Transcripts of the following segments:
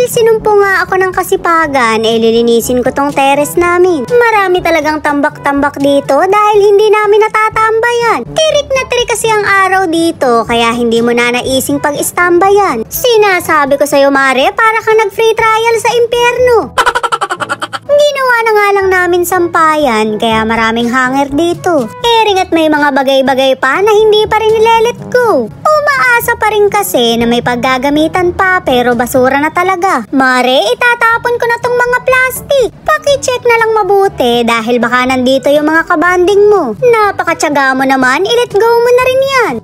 Dahil sinumpo nga ako ng kasipagan, lilinisin ko tong terrace namin. Marami talagang tambak-tambak dito dahil hindi namin natatambayan. Tirik na tirik kasi ang araw dito, kaya hindi mo na naising pag-istambayan. Sinasabi ko sa'yo, Mare, para ka nag-free trial sa impyerno. Ginawa na nga lang namin sampayan, kaya maraming hanger dito. Ering at may mga bagay-bagay pa na hindi pa rin nilelet go. Umaasa pa rin kasi na may paggagamitan pa pero basura na talaga. Mare, itatapon ko na tong mga plastic. Paki-check na lang mabuti dahil baka nandito yung mga kabanding mo. Napakatyaga mo naman, i-let go mo na rin yan.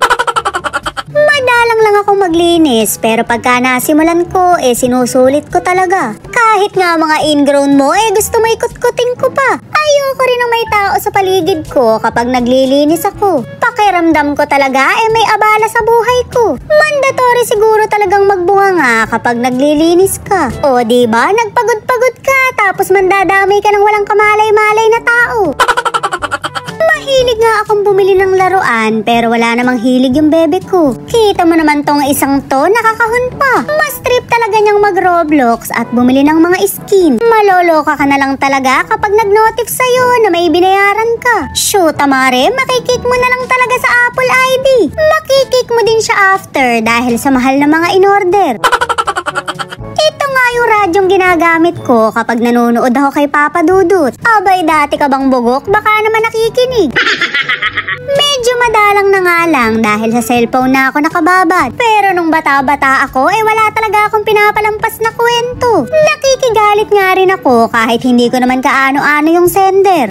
Madalang lang akong maglinis pero pagka nasimulan ko, sinusulit ko talaga. Kahit nga mga ingrown mo, gusto mo ikut-kutin ko pa. Ayoko rin ng may tao sa paligid ko kapag naglilinis ako. Pakiramdam ko talaga, may abala sa buhay ko. Mandatory siguro talagang magbunganga kapag naglilinis ka. O diba, nagpagod-pagod ka tapos mandadamay ka ng walang kamalay-malay na tao. Mahilig nga akong bumili ng laruan pero wala namang hilig yung bebe ko. Kita mo naman tong isang to, nakakahon pa. Mas trip talaga niyang mag-Roblox at bumili ng mga skin. Maloloka ka na lang talaga kapag nag-notif sa'yo na may binayaran ka. Shoot, Mare, makikik mo na lang talaga sa Apple ID. Makikik mo din siya after dahil sa mahal na mga in-order. Ito nga yung radyong ginagamit ko kapag nanonood ako kay Papa Dudut. Abay, dati ka bang bugok? Baka naman nakikinig. Medyo madalang na nga lang dahil sa cellphone na ako nakababad. Pero nung bata-bata ako, wala talaga akong pinapalampas na kwento. Nakikigalit nga rin ako kahit hindi ko naman kaano-ano yung sender.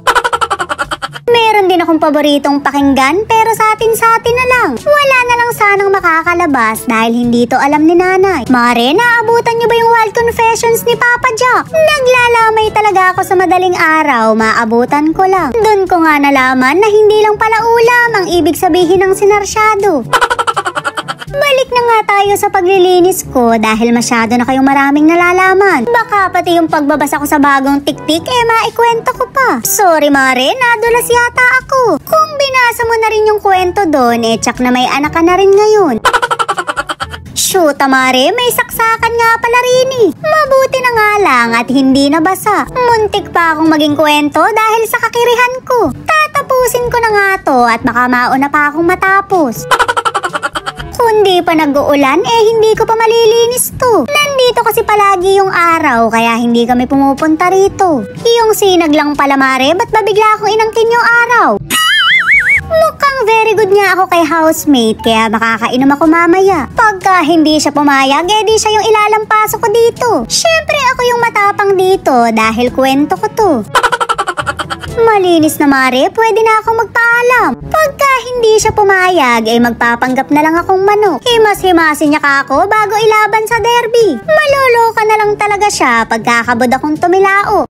Meron din akong paboritong pakinggan pero sa atin na lang. Wala na lang sanang makakalabas dahil hindi to alam ni nanay. Mare, naabutan niyo ba yung wild confessions ni Papa Jack? Naglalamay talaga ako sa madaling araw, maabutan ko lang. Doon ko nga nalaman na hindi lang pala ulam ang ibig sabihin ng sinarsyado. Balik na nga tayo sa paglilinis ko dahil masyado na kayong maraming nalalaman. Baka pati yung pagbabasa ko sa bagong tiktik, maikwento ko pa. Sorry, Mare, nadulas yata ako. Kung binasa mo na rin yung kwento doon, tsak na may anak ka na rin ngayon. Shoot, Mare, may saksakan nga pala rin. Mabuti na nga lang at hindi nabasa. Muntik pa akong maging kwento dahil sa kakirihan ko. Tatapusin ko na nga to at baka mauna pa akong matapos. Kung di pa nag-uulan, hindi ko pa malilinis to. Nandito kasi palagi yung araw, kaya hindi kami pumupunta rito. Yung sinag lang pala, Mare, ba't ba bigla akong inangkin yung araw? Mukhang very good nga ako kay housemate, kaya makakainom ako mamaya. Pagka hindi siya pumayag, di siya yung ilalampaso ko dito. Syempre ako yung matapang dito dahil kwento ko to. Malinis na, Mare, pwede na akong magpaalam. Pagka hindi siya pumayag, magpapanggap na lang akong manok. Himas-himasin niya ka ako bago ilaban sa derby. Maloloka na lang talaga siya pagkakabod akong tumilao.